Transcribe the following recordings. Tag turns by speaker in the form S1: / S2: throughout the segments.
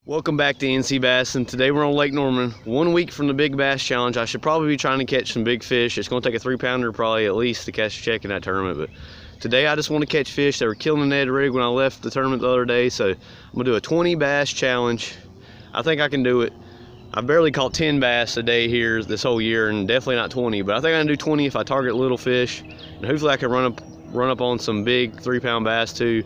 S1: Welcome back to NC Bass, and today we're on Lake Norman, 1 week from the Big Bass Challenge. I should probably be trying to catch some big fish. It's going to take a 3-pounder probably at least to catch a check in that tournament, but today I just want to catch fish. They were killing the Ned rig when I left the tournament the other day, so I'm going to do a 20 bass challenge. I think I can do it. I barely caught 10 bass a day here this whole year, and definitely not 20, but I think I can do 20 if I target little fish, and hopefully I can run up on some big 3-pound bass too,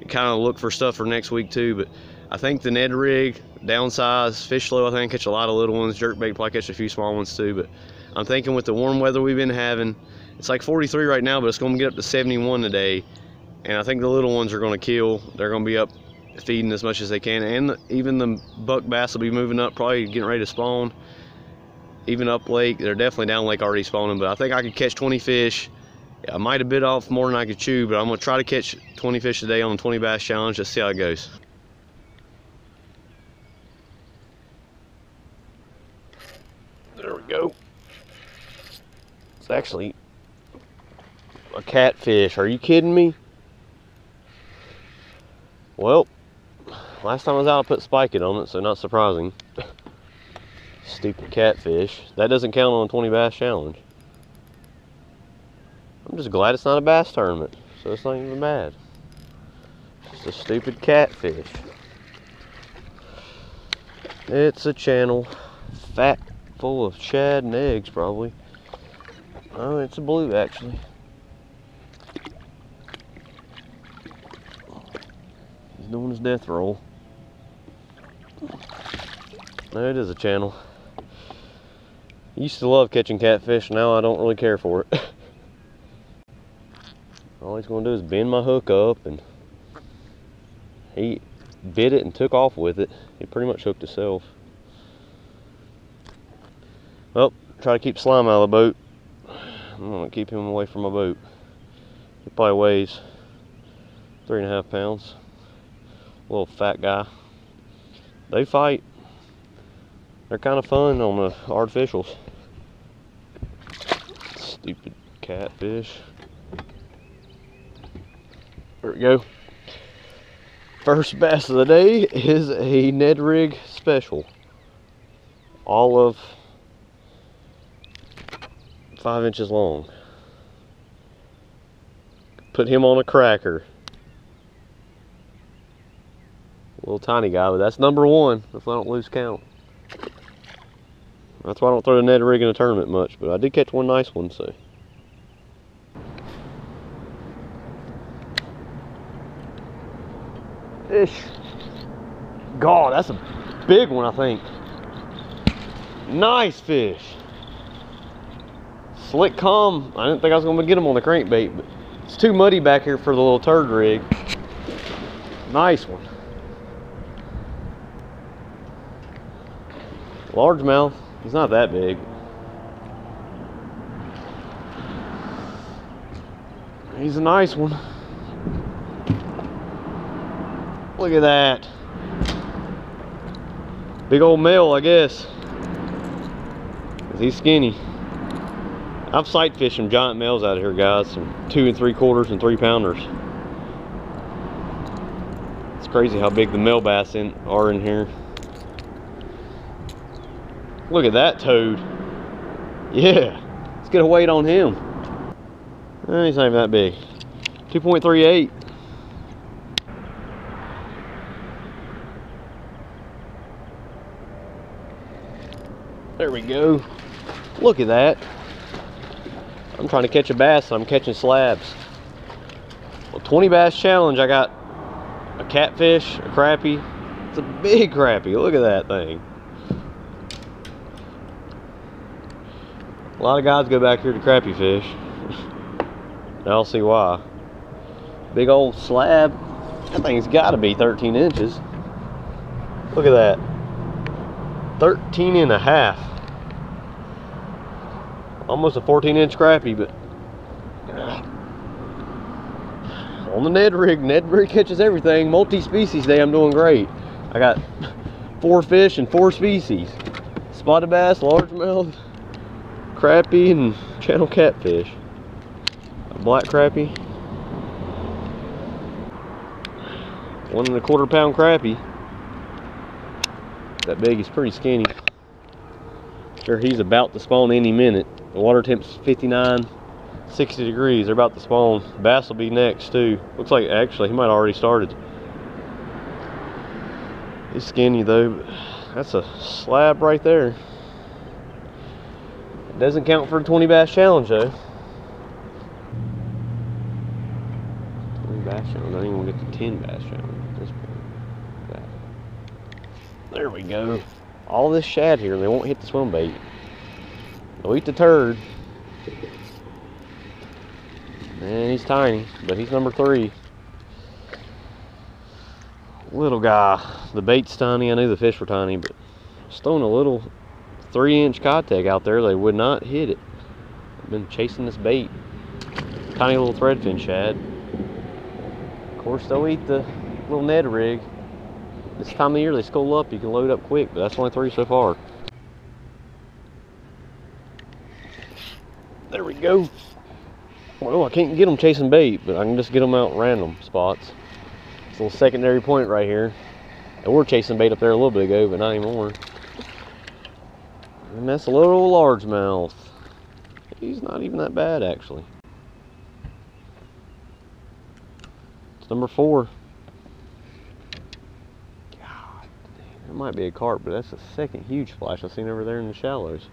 S1: and kind of look for stuff for next week too. But I think the Ned rig, downsize, fish slow, I think catch a lot of little ones. Jerkbait probably catch a few small ones too, but I'm thinking with the warm weather we've been having, it's like 43 right now, but it's going to get up to 71 today, and I think the little ones are going to kill. They're going to be up feeding as much as they can, and even the buck bass will be moving up, probably getting ready to spawn. Even up lake, they're definitely down lake already spawning, but I think I could catch 20 fish. I might have bit off more than I could chew, but I'm going to try to catch 20 fish today on the 20 bass challenge. Let's see how it goes. There we go. It's actually a catfish. Are you kidding me? Well, last time I was out I put spike it on it, so not surprising. Stupid catfish. That doesn't count on a 20 bass challenge. I'm just glad it's not a bass tournament, so it's not even bad. It's just a stupid catfish. It's a channel. Fat, full of shad and eggs probably. Oh, it's a blue actually. He's doing his death roll. No, it is a channel. I used to love catching catfish, now I don't really care for it. All he's gonna do is bend my hook up, and he bit it and took off with it. He pretty much hooked himself. Well, try to keep slime out of the boat. I'm gonna keep him away from my boat. He probably weighs 3.5 pounds. Little fat guy. They fight. They're kind of fun on the artificials. Stupid catfish. There we go. First bass of the day is a Ned rig special. All of 5 inches long. Put him on a cracker. Little tiny guy, but that's number 1 if I don't lose count. That's why I don't throw the Ned rig in a tournament much, but I did catch one nice one, so. Fish. God, that's a big one, I think. Nice fish. Slick calm. I didn't think I was going to get him on the crankbait, but it's too muddy back here for the little turd rig. Nice one. Largemouth. He's not that big. He's a nice one. Look at that. Big old male, I guess. He's skinny. I've sight fished some giant males out of here, guys. Some 2 3/4 and 3-pounders. It's crazy how big the male bass are in here. Look at that toad. Yeah. Let's get a weight on him. He's not even that big. 2.38. There we go. Look at that. I'm trying to catch a bass, so I'm catching slabs. Well, 20 bass challenge. I got a catfish, a crappie. It's a big crappie. Look at that thing. A lot of guys go back here to crappie fish. Now I'll see why. Big old slab. That thing's got to be 13 inches. Look at that. 13.5. Almost a 14-inch crappie, but on the Ned rig catches everything. Multi-species day, I'm doing great. I got 4 fish and 4 species. Spotted bass, largemouth, crappie, and channel catfish. A black crappie. 1 1/4 pound crappie. That big, he's pretty skinny. Sure, he's about to spawn any minute. The water temp's 59, 60 degrees. They're about to spawn. Bass will be next too. Looks like actually he might have already started. He's skinny though, but that's a slab right there. It doesn't count for a 20 bass challenge though. 20 bass challenge. I don't even want to get the 10 bass challenge at this point. There we go. All this shad here, and they won't hit the swim bait. They'll eat the turd. Man, he's tiny, but he's number 3. Little guy. The bait's tiny. I knew the fish were tiny, but just throwing a little 3-inch cod out there, they would not hit it. I've been chasing this bait. Tiny little threadfin shad. Of course, they'll eat the little Ned rig. This time of year, they school up. You can load up quick, but that's only 3 so far. There we go. Well, I can't get them chasing bait, but I can just get them out in random spots. It's a little secondary point right here. They were chasing bait up there a little bit ago, but not anymore. And that's a little largemouth. He's not even that bad, actually. It's number 4. God dang, that might be a carp, but that's the second huge splash I've seen over there in the shallows.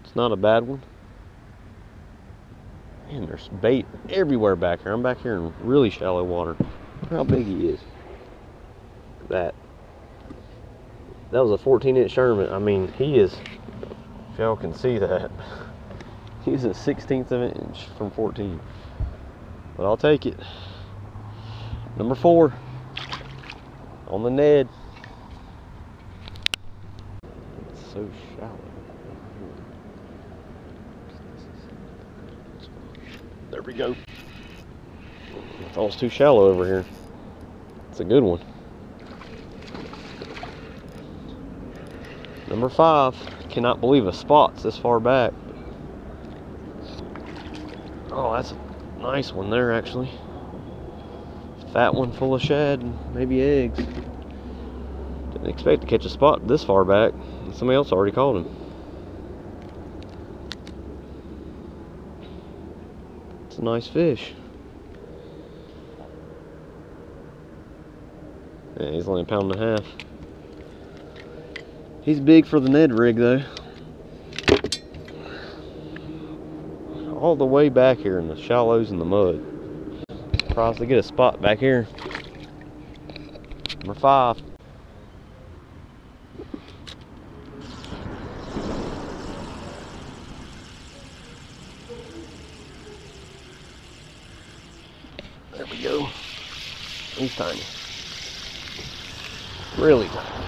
S1: It's not a bad one. Man, there's bait everywhere back here. I'm back here in really shallow water. Look how big he is. That was a 14-inch Sherman. I mean, he is, if y'all can see that, he's a 1/16 of an inch from 14. But I'll take it. Number 4 on the Ned. It's so shallow. There we go. I thought it was too shallow over here. It's a good one. Number 5. Cannot believe a spot's this far back. Oh, that's a nice one there, actually. Fat one full of shad and maybe eggs. Didn't expect to catch a spot this far back. Somebody else already caught him. It's a nice fish. Yeah, he's only 1.5 pounds. He's big for the Ned rig though. All the way back here in the shallows and the mud. Surprised to get a spot back here. Number 5. There we go. He's tiny. Really tiny.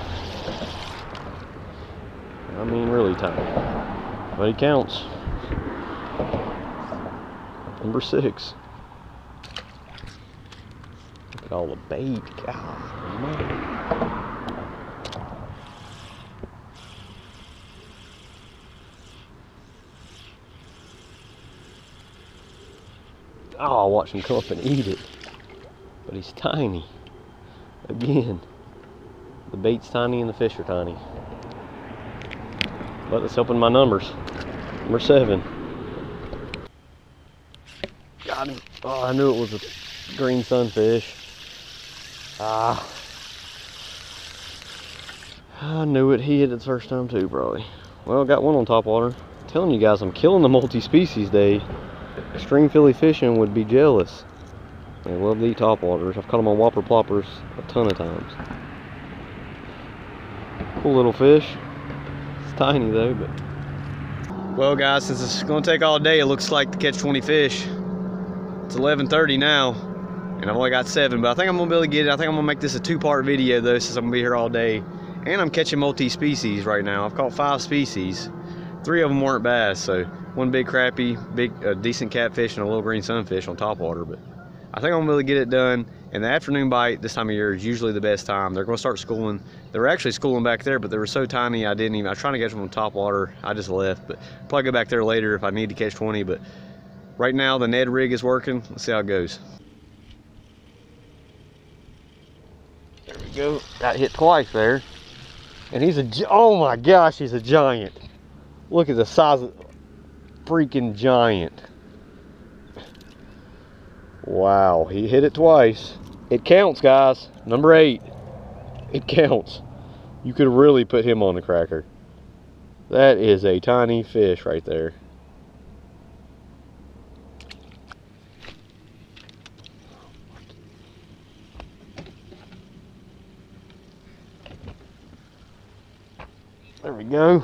S1: I mean really tiny. But he counts. Number 6. Look at all the bait. God, man. Oh, I'll watch him come up and eat it. But he's tiny. Again, the bait's tiny and the fish are tiny. But let's open my numbers. Number 7. Got him. Oh, I knew it was a green sunfish. Ah. I knew it. He hit it the first time too, probably. Well, got one on Topwater. I'm telling you guys, I'm killing the multi-species day. String filly fishing would be jealous. They love to eat topwaters. I've caught them on whopper ploppers a ton of times. Cool little fish. It's tiny though, but. Well guys, since it's gonna take all day, it looks like to catch 20 fish. It's 11:30 now, and I've only got 7, but I think I'm gonna be able to get it. I think I'm gonna make this a 2-part video though, since I'm gonna be here all day. And I'm catching multi-species right now. I've caught 5 species. 3 of them weren't bass, so one big crappie, decent catfish, and a little green sunfish on Topwater. But I think I'm gonna really get it done. And the afternoon bite this time of year is usually the best time. They're gonna start schooling. They were actually schooling back there, but they were so tiny I was trying to catch them on Topwater. I just left, but probably go back there later if I need to catch 20. But right now the Ned rig is working. Let's see how it goes. There we go. Got hit twice there. And he's oh my gosh, he's a giant. Look at the size of freaking giant. Wow, he hit it twice. It counts, guys. Number 8. It counts. You could really put him on the cracker. That is a tiny fish right there. There we go.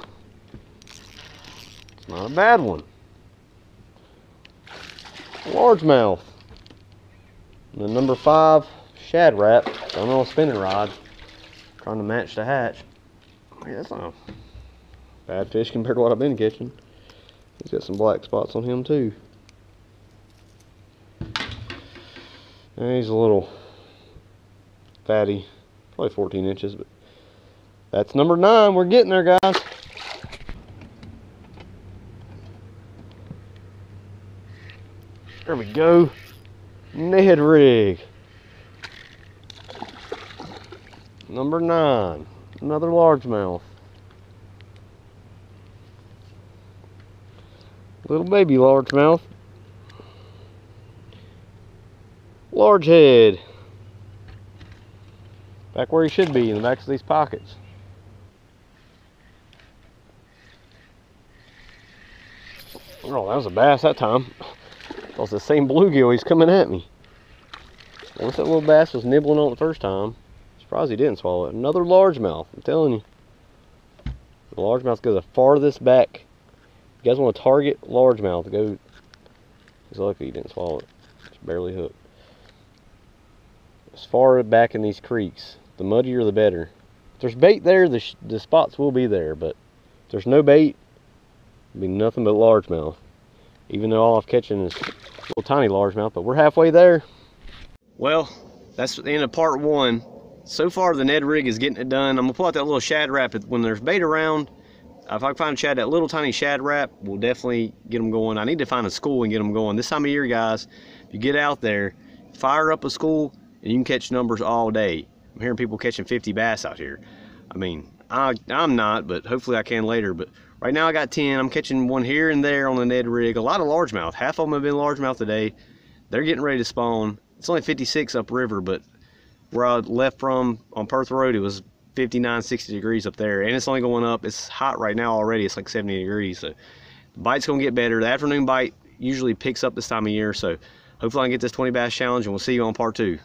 S1: It's not a bad one. Largemouth. And the number 5 shad wrap. On a spinning rod. Trying to match the hatch. Yeah, that's not a bad fish compared to what I've been catching. He's got some black spots on him too. And he's a little fatty. Probably 14 inches, but that's number 9. We're getting there, guys. There we go. Ned rig. Number 9. Another largemouth. Little baby largemouth. Large head. Back where he should be, in the backs of these pockets. Oh, that was a bass that time. That was the same bluegill, he's coming at me. Once that little bass was nibbling on it the first time, surprised he didn't swallow it. Another largemouth, I'm telling you. The largemouth goes the farthest back. You guys want to target largemouth, go. He's lucky he didn't swallow it. It's barely hooked. As far back in these creeks, the muddier the better. If there's bait there, the spots will be there, but if there's no bait, it'll be nothing but largemouth. Even though all I've catching is little tiny largemouth, but we're halfway there. Well, that's the end of part 1. So far, the Ned rig is getting it done. I'm gonna pull out that little shad wrap. When there's bait around, if I can find that little tiny shad wrap, we'll definitely get them going. I need to find a school and get them going. This time of year, guys, if you get out there, fire up a school, and you can catch numbers all day. I'm hearing people catching 50 bass out here. I mean, I'm not, but hopefully I can later. But right now I got 10. I'm catching one here and there on the Ned rig. A lot of largemouth. Half of them have been largemouth today. They're getting ready to spawn. It's only 56 upriver, but where I left from on Perth Road, it was 59, 60 degrees up there, and it's only going up. It's hot right now already. It's like 70 degrees, so the bite's gonna get better. The afternoon bite usually picks up this time of year, so hopefully I can get this 20 bass challenge, and we'll see you on part 2.